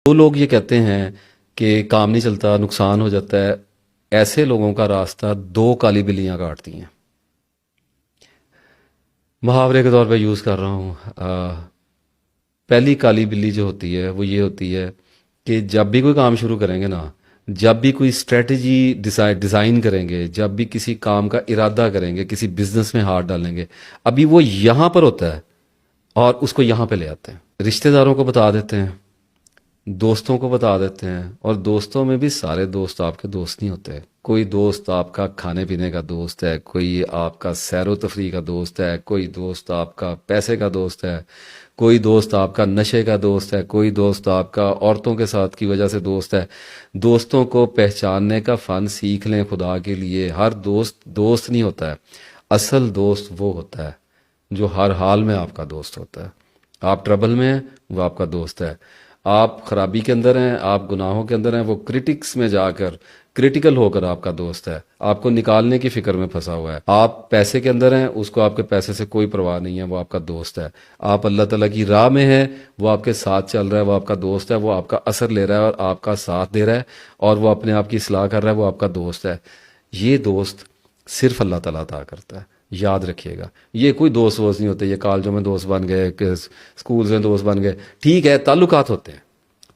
وہ لوگ یہ کہتے ہیں کہ کام نہیں چلتا، نقصان ہو جاتا ہے، ایسے لوگوں کا راستہ دو کالی بلیاں کاٹتی ہیں۔ محاورے کے طور پہ یوز کر رہا ہوں۔ پہلی کالی بلی جو ہوتی ہے وہ یہ ہوتی ہے کہ جب بھی کوئی کام شروع کریں گے نا، جب بھی کوئی اسٹریٹجی ڈیزائن کریں گے، جب بھی کسی کام کا ارادہ کریں گے، کسی بزنس میں ہاتھ ڈالیں گے، ابھی وہ یہاں پر ہوتا ہے اور اس کو یہاں پہ لے آتے ہیں، رشتہ داروں کو بتا دیتے ہیں، دوستوں کو بتا دیتے ہیں، اور دوستوں میں بھی سارے دوست آپ کے دوست نہیں ہوتے۔ کوئی دوست آپ کا کھانے پینے کا دوست ہے، کوئی آپ کا سیر و تفریح کا دوست ہے، کوئی دوست آپ کا پیسے کا دوست ہے، کوئی دوست آپ کا نشے کا دوست ہے، کوئی دوست آپ کا عورتوں کے ساتھ کی وجہ سے دوست ہے۔ دوستوں کو پہچاننے کا فن سیکھ لیں خدا کے لیے۔ ہر دوست دوست نہیں ہوتا ہے، اصل دوست وہ ہوتا ہے جو ہر حال میں آپ کا دوست ہوتا ہے۔ آپ ٹربل میں ہیں، وہ آپ کا دوست ہے۔ آپ خرابی کے اندر ہیں، آپ گناہوں کے اندر ہیں، وہ کرٹکس میں جا کر کرٹیکل ہو کر آپ کا دوست ہے، آپ کو نکالنے کی فکر میں پھنسا ہوا ہے۔ آپ پیسے کے اندر ہیں، اس کو آپ کے پیسے سے کوئی پرواہ نہیں ہے، وہ آپ کا دوست ہے۔ آپ اللہ تعالیٰ کی راہ میں ہیں، وہ آپ کے ساتھ چل رہا ہے، وہ آپ کا دوست ہے، وہ آپ کا اثر لے رہا ہے اور آپ کا ساتھ دے رہا ہے، اور وہ اپنے آپ کی اصلاح کر رہا ہے، وہ آپ کا دوست ہے۔ یہ دوست صرف اللہ تعالیٰ عطا کرتا ہے، یاد رکھیے گا۔ یہ کوئی دوست ووست نہیں ہوتے، یہ کالجوں میں دوست بن گئے، اسکولز میں دوست بن گئے، ٹھیک ہے، تعلقات ہوتے ہیں،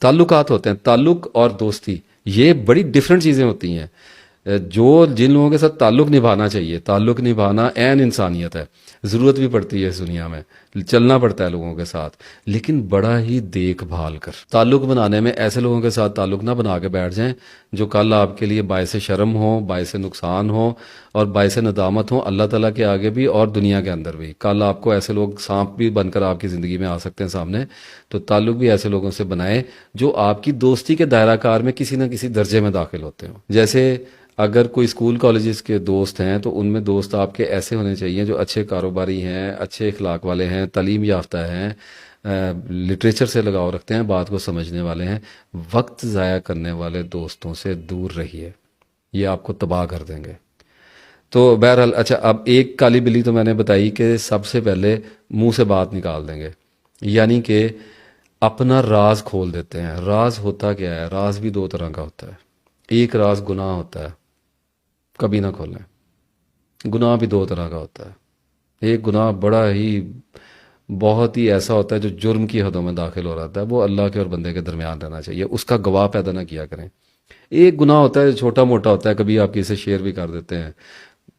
تعلقات ہوتے ہیں۔ تعلق اور دوستی یہ بڑی ڈفرینٹ چیزیں ہوتی ہیں۔ جن لوگوں کے ساتھ تعلق نبھانا چاہیے، تعلق نبھانا عین انسانیت ہے، ضرورت بھی پڑتی ہے اس دنیا میں، چلنا پڑتا ہے لوگوں کے ساتھ، لیکن بڑا ہی دیکھ بھال کر۔ تعلق بنانے میں ایسے لوگوں کے ساتھ تعلق نہ بنا کے بیٹھ جائیں جو کل آپ کے لیے باعث شرم ہو، باعث نقصان ہو اور باعث ندامت ہو، اللہ تعالیٰ کے آگے بھی اور دنیا کے اندر بھی۔ کل آپ کو ایسے لوگ سانپ بھی بن کر آپ کی زندگی میں آ سکتے ہیں سامنے، تو تعلق بھی ایسے لوگوں سے بنائیں جو آپ کی دوستی کے دائرہ کار میں کسی نہ کسی درجے میں داخل ہوتے ہوں۔ جیسے اگر کوئی اسکول کالجز کے دوست ہیں تو ان میں دوست آپ کے ایسے ہونے چاہیے جو اچھے کاروباری ہیں، اچھے اخلاق والے ہیں، تعلیم یافتہ ہیں، لٹریچر سے لگاؤ رکھتے ہیں، بات کو سمجھنے والے ہیں۔ وقت ضائع کرنے والے دوستوں سے دور رہیے، یہ آپ کو تباہ کر دیں گے۔ تو بہرحال اچھا، اب ایک کالی بلی تو میں نے بتائی کہ سب سے پہلے منہ سے بات نکال دیں گے، یعنی کہ اپنا راز کھول دیتے ہیں۔ راز ہوتا کیا ہے؟ راز بھی دو طرح کا ہوتا ہے۔ ایک راز گناہ ہوتا ہے، کبھی نہ کھولیں۔ گناہ بھی دو طرح کا ہوتا ہے۔ ایک گناہ بڑا ہی بہت ہی ایسا ہوتا ہے جو جرم کی حدوں میں داخل ہو رہا ہے، وہ اللہ کے اور بندے کے درمیان رہنا چاہیے، اس کا گواہ پیدا نہ کیا کریں۔ ایک گناہ ہوتا ہے چھوٹا موٹا ہوتا ہے، کبھی آپ کسی سے شیئر بھی کر دیتے ہیں،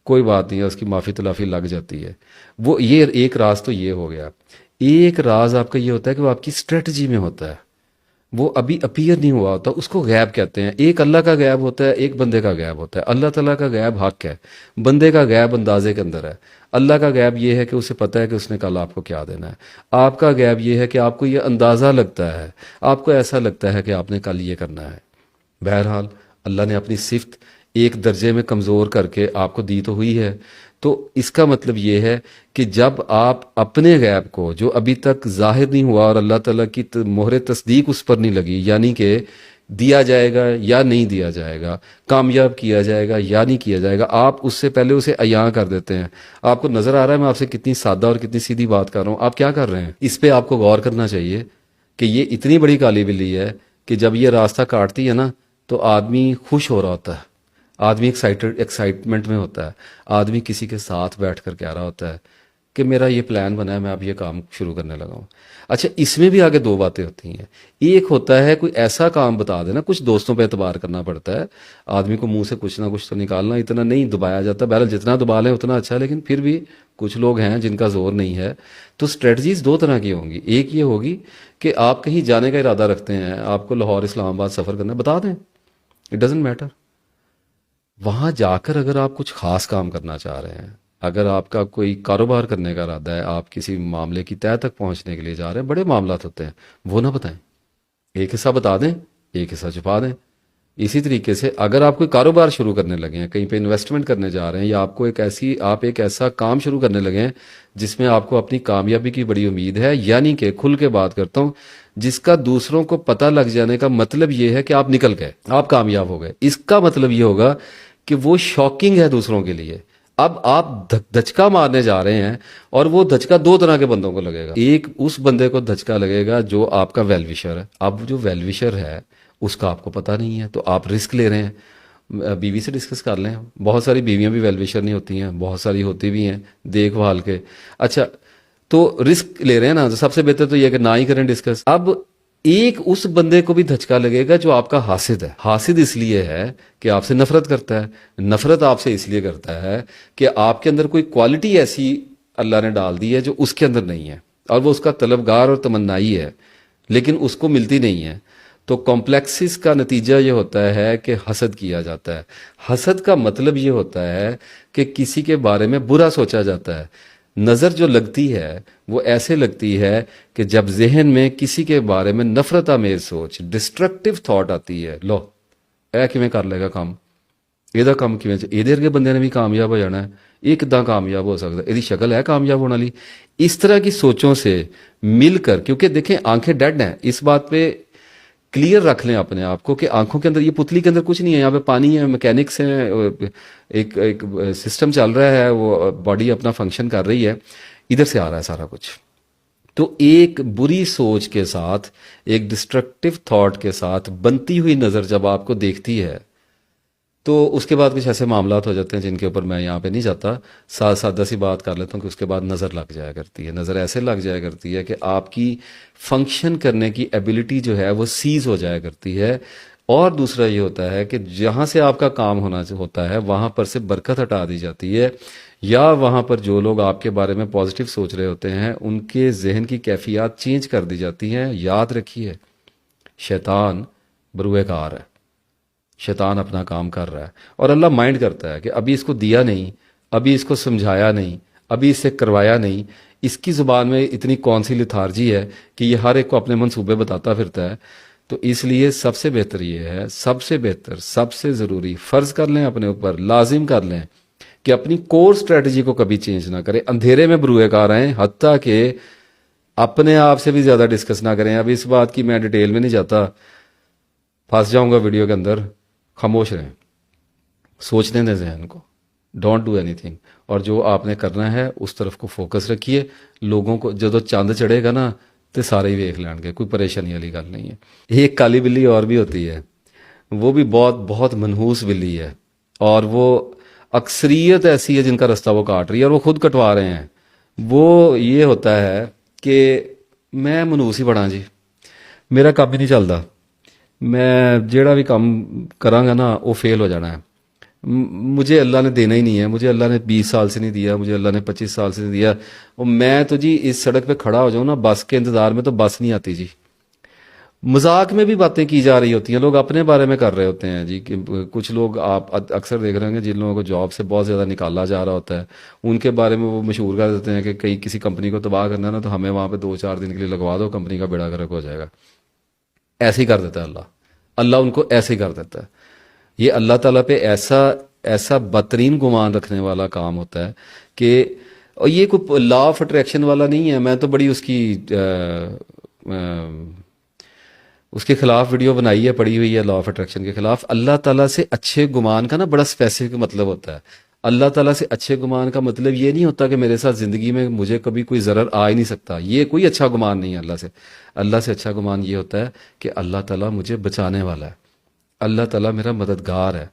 کوئی بات نہیں ہے، اس کی معافی تلافی لگ جاتی ہے۔ وہ یہ ایک راز تو یہ ہو گیا۔ ایک راز آپ کا یہ ہوتا ہے کہ وہ آپ کی اسٹریٹجی میں ہوتا ہے، وہ ابھی اپیئر نہیں ہوا ہوتا، اس کو غیب کہتے ہیں۔ ایک اللہ کا غیب ہوتا ہے، ایک بندے کا غیب ہوتا ہے۔ اللہ تعالیٰ کا غیب حق ہے، بندے کا غیب اندازے کے اندر ہے۔ اللہ کا غیب یہ ہے کہ اسے پتہ ہے کہ اس نے کل آپ کو کیا دینا ہے۔ آپ کا غیب یہ ہے کہ آپ کو یہ اندازہ لگتا ہے، آپ کو ایسا لگتا ہے کہ آپ نے کل یہ کرنا ہے۔ بہرحال اللہ نے اپنی صفت ایک درجے میں کمزور کر کے آپ کو دی تو ہوئی ہے، تو اس کا مطلب یہ ہے کہ جب آپ اپنے غیب کو جو ابھی تک ظاہر نہیں ہوا اور اللہ تعالیٰ کی مہر تصدیق اس پر نہیں لگی، یعنی کہ دیا جائے گا یا نہیں دیا جائے گا، کامیاب کیا جائے گا یا نہیں کیا جائے گا، آپ اس سے پہلے اسے عیاں کر دیتے ہیں۔ آپ کو نظر آ رہا ہے میں آپ سے کتنی سادہ اور کتنی سیدھی بات کر رہا ہوں، آپ کیا کر رہے ہیں؟ اس پہ آپ کو غور کرنا چاہیے کہ یہ اتنی بڑی کالی بلی ہے کہ جب یہ راستہ کاٹتی ہے نا تو آدمی خوش ہو رہا ہوتا ہے، آدمی ایکسائٹمنٹ میں ہوتا ہے، آدمی کسی کے ساتھ بیٹھ کر کہہ رہا ہوتا ہے کہ میرا یہ پلان بنا ہے، میں اب یہ کام شروع کرنے لگا ہوں۔ اچھا، اس میں بھی آگے دو باتیں ہوتی ہیں۔ ایک ہوتا ہے کوئی ایسا کام بتا دینا، کچھ دوستوں پہ اعتبار کرنا پڑتا ہے، آدمی کو منہ سے کچھ نہ کچھ تو نکالنا، اتنا نہیں دبایا جاتا، بہرحال جتنا دبا لیں اتنا اچھا، لیکن پھر بھی کچھ لوگ ہیں جن کا زور نہیں ہے۔ تو اسٹریٹجیز دو طرح کی ہوں گی۔ ایک یہ ہوگی کہ آپ کہیں جانے کا ارادہ رکھتے ہیں، آپ کو لاہور اسلام آباد سفر کرنا ہے، بتا دیں، اٹ ڈزنٹ میٹر۔ وہاں جا کر اگر آپ کچھ خاص کام کرنا چاہ رہے ہیں، اگر آپ کا کوئی کاروبار کرنے کا ارادہ ہے، آپ کسی معاملے کی تہہ تک پہنچنے کے لیے جا رہے ہیں، بڑے معاملات ہوتے ہیں، وہ نہ بتائیں، ایک حصہ بتا دیں، ایک حصہ چھپا دیں۔ اسی طریقے سے اگر آپ کوئی کاروبار شروع کرنے لگے ہیں، کہیں پہ انویسٹمنٹ کرنے جا رہے ہیں، یا آپ کو ایک ایسا کام شروع کرنے لگے ہیں جس میں آپ کو اپنی کامیابی کی بڑی امید ہے، یعنی کہ کھل کے بات کرتا ہوں، جس کا دوسروں کو پتہ لگ جانے کا مطلب یہ ہے کہ آپ نکل گئے، آپ کامیاب ہو گئے، اس کا مطلب یہ ہوگا کہ وہ شاکنگ ہے دوسروں کے لیے، اب آپ دھچکا مارنے جا رہے ہیں اور وہ دھچکا دو طرح کے بندوں کو لگے گا. ایک اس بندے کو دھچکا لگے گا جو آپ کا ویل وشر ہے. اب جو ویل وشر ہے اس کا آپ کو پتہ نہیں ہے تو آپ رسک لے رہے ہیں. بیوی سے ڈسکس کر لیں. بہت ساری بیویاں بھی ویل وشر نہیں ہوتی ہیں, بہت ساری ہوتی بھی ہیں دیکھ بھال کے. اچھا, تو رسک لے رہے ہیں نا, تو سب سے بہتر تو یہ ہے کہ نہ ہی کریں ڈسکس. اب ایک اس بندے کو بھی دھچکا لگے گا جو آپ کا حاسد ہے. حاسد اس لیے ہے کہ آپ سے نفرت کرتا ہے. نفرت آپ سے اس لیے کرتا ہے کہ آپ کے اندر کوئی کوالٹی ایسی اللہ نے ڈال دی ہے جو اس کے اندر نہیں ہے, اور وہ اس کا طلبگار اور تمنائی ہے, لیکن اس کو ملتی نہیں ہے. تو کمپلیکسز کا نتیجہ یہ ہوتا ہے کہ حسد کیا جاتا ہے. حسد کا مطلب یہ ہوتا ہے کہ کسی کے بارے میں برا سوچا جاتا ہے. نظر جو لگتی ہے وہ ایسے لگتی ہے کہ جب ذہن میں کسی کے بارے میں نفرت آمیز سوچ, ڈسٹرکٹیو تھاٹ آتی ہے, لو اے کیویں کر لے گا کام, یہ کام کیویں یہ ورگے بندے نے بھی کامیاب ہو جانا ہے, یہ کداں کامیاب ہو سکتا ہے, یہ شکل ہے کامیاب ہونے والی. اس طرح کی سوچوں سے مل کر, کیونکہ دیکھیں آنکھیں ڈیڈ ہیں, اس بات پہ کلیئر رکھ لیں اپنے آپ کو کہ آنکھوں کے اندر, یہ پتلی کے اندر کچھ نہیں ہے, یہاں پہ پانی ہے, میکینکس ہیں, ایک سسٹم چل رہا ہے, وہ باڈی اپنا فنکشن کر رہی ہے, ادھر سے آ رہا ہے سارا کچھ. تو ایک بری سوچ کے ساتھ, ایک ڈسٹرکٹیو تھاٹ کے ساتھ بنتی ہوئی نظر جب آپ کو دیکھتی ہے تو اس کے بعد کچھ ایسے معاملات ہو جاتے ہیں جن کے اوپر میں یہاں پہ نہیں جاتا. سادہ سی بات کر لیتا ہوں کہ اس کے بعد نظر لگ جایا کرتی ہے. نظر ایسے لگ جایا کرتی ہے کہ آپ کی فنکشن کرنے کی ایبلٹی جو ہے وہ سیز ہو جایا کرتی ہے. اور دوسرا یہ ہوتا ہے کہ جہاں سے آپ کا کام ہونا ہوتا ہے وہاں پر سے برکت ہٹا دی جاتی ہے, یا وہاں پر جو لوگ آپ کے بارے میں پازیٹیو سوچ رہے ہوتے ہیں ان کے ذہن کی کیفیات چینج کر دی جاتی ہیں. یاد رکھیے, شیطان بروئے کار ہے, شیطان اپنا کام کر رہا ہے, اور اللہ مائنڈ کرتا ہے کہ ابھی اس کو دیا نہیں, ابھی اس کو سمجھایا نہیں, ابھی اس سے کروایا نہیں, اس کی زبان میں اتنی کون سی لتھارجی ہے کہ یہ ہر ایک کو اپنے منصوبے بتاتا پھرتا ہے. تو اس لیے سب سے بہتر یہ ہے, سب سے بہتر, سب سے ضروری, فرض کر لیں اپنے اوپر, لازم کر لیں کہ اپنی کور سٹریٹجی کو کبھی چینج نہ کریں. اندھیرے میں بروئے کار آئیں, حتیٰ کہ اپنے آپ سے بھی زیادہ ڈسکس نہ کریں. اب اس بات کی میں ڈیٹیل میں نہیں جاتا, پھنس جاؤں گا ویڈیو کے اندر. خاموش رہیں, سوچنے دیں ذہن کو, ڈونٹ ڈو اینی تھنگ, اور جو آپ نے کرنا ہے اس طرف کو فوکس رکھیے. لوگوں کو جدو چاند چڑھے گا نا تو سارے ہی ویکھ لین گے, کوئی پریشانی والی گل نہیں ہے. ایک کالی بلی اور بھی ہوتی ہے, وہ بھی بہت بہت منحوس بلی ہے, اور وہ اکثریت ایسی ہے جن کا رستہ وہ کاٹ رہی ہے اور وہ خود کٹوا رہے ہیں. وہ یہ ہوتا ہے کہ میں منحوس ہی بڑا جی, میرا کام ہی نہیں چلتا, میں جیڑا بھی کام کراں گا نا وہ فیل ہو جانا ہے, مجھے اللہ نے دینا ہی نہیں ہے, مجھے اللہ نے 20 سال سے نہیں دیا, مجھے اللہ نے 25 سال سے نہیں دیا. اور میں تو جی اس سڑک پہ کھڑا ہو جاؤں نا بس کے انتظار میں, تو بس نہیں آتی جی. مذاق میں بھی باتیں کی جا رہی ہوتی ہیں, لوگ اپنے بارے میں کر رہے ہوتے ہیں جی. کہ کچھ لوگ آپ اکثر دیکھ رہے ہیں جن لوگوں کو جاب سے بہت زیادہ نکالا جا رہا ہوتا ہے, ان کے بارے میں وہ مشہور کر دیتے ہیں کہ کہیں کسی کمپنی کو تباہ کرنا ہے نا تو ہمیں وہاں پہ 2-4 دن کے لیے لگوا دو, کمپنی کا بیڑا گرک ہو جائے گا. ایسے ہی کر دیتا ہے اللہ, اللہ ان کو ایسے ہی کر دیتا ہے. یہ اللہ تعالیٰ پہ ایسا بدترین گمان رکھنے والا کام ہوتا ہے کہ, اور یہ کوئی لا آف اٹریکشن والا نہیں ہے. میں تو بڑی اس کے خلاف ویڈیو بنائی ہے, پڑھی ہوئی ہے لا آف اٹریکشن کے خلاف. اللہ تعالیٰ سے اچھے گمان کا نا بڑا اسپیسیفک مطلب ہوتا ہے. اللہ تعالیٰ سے اچھے گمان کا مطلب یہ نہیں ہوتا کہ میرے ساتھ زندگی میں مجھے کبھی کوئی ضرر آ ہی نہیں سکتا, یہ کوئی اچھا گمان نہیں ہے اللہ سے. اللہ سے اچھا گمان یہ ہوتا ہے کہ اللہ تعالیٰ مجھے بچانے والا ہے, اللہ تعالیٰ میرا مددگار ہے,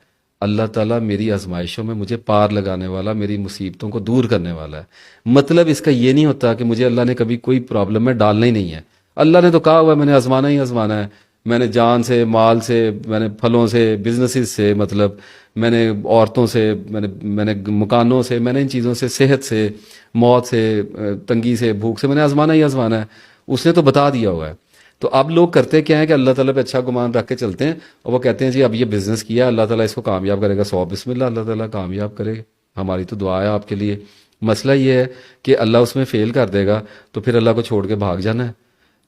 اللہ تعالیٰ میری آزمائشوں میں مجھے پار لگانے والا, میری مصیبتوں کو دور کرنے والا ہے. مطلب اس کا یہ نہیں ہوتا کہ مجھے اللہ نے کبھی کوئی پرابلم میں ڈالنا ہی نہیں ہے. اللہ نے تو کہا ہوا ہے میں نے آزمانا ہی آزمانا ہے. میں نے جان سے, مال سے, میں نے پھلوں سے, بزنسز سے, مطلب میں نے عورتوں سے, میں نے مکانوں سے, میں نے ان چیزوں سے, صحت سے, موت سے, تنگی سے, بھوک سے, میں نے آزمانا ہی آزمانا ہے. اس نے تو بتا دیا ہوا ہے. تو اب لوگ کرتے کیا ہیں کہ اللہ تعالیٰ پہ اچھا گمان رکھ کے چلتے ہیں, اور وہ کہتے ہیں جی اب یہ بزنس کیا, اللہ تعالیٰ اس کو کامیاب کرے گا, 100 بسم اللہ, اللہ تعالیٰ کامیاب کرے گا, ہماری تو دعا ہے آپ کے لیے. مسئلہ یہ ہے کہ اللہ اس میں فیل کر دے گا تو پھر اللہ کو چھوڑ کے بھاگ جانا ہے.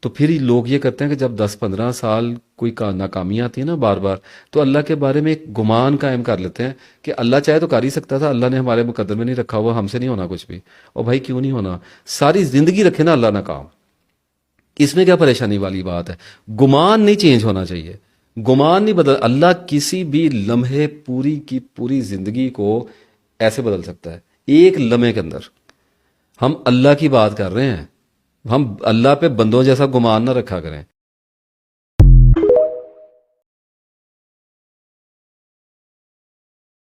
تو پھر لوگ یہ کرتے ہیں کہ جب 10-15 سال کوئی ناکامی آتی ہے نا بار بار, تو اللہ کے بارے میں ایک گمان قائم کر لیتے ہیں کہ اللہ چاہے تو کر ہی سکتا تھا, اللہ نے ہمارے مقدر میں نہیں رکھا ہوا, ہم سے نہیں ہونا کچھ بھی. اور بھائی کیوں نہیں ہونا, ساری زندگی رکھے نا اللہ نہ کام, اس میں کیا پریشانی والی بات ہے. گمان نہیں چینج ہونا چاہیے, گمان نہیں بدل. اللہ کسی بھی لمحے پوری کی پوری زندگی کو ایسے بدل سکتا ہے ایک لمحے کے اندر. ہم اللہ کی بات کر رہے ہیں، ہم اللہ پہ بندوں جیسا گمان نہ رکھا کریں.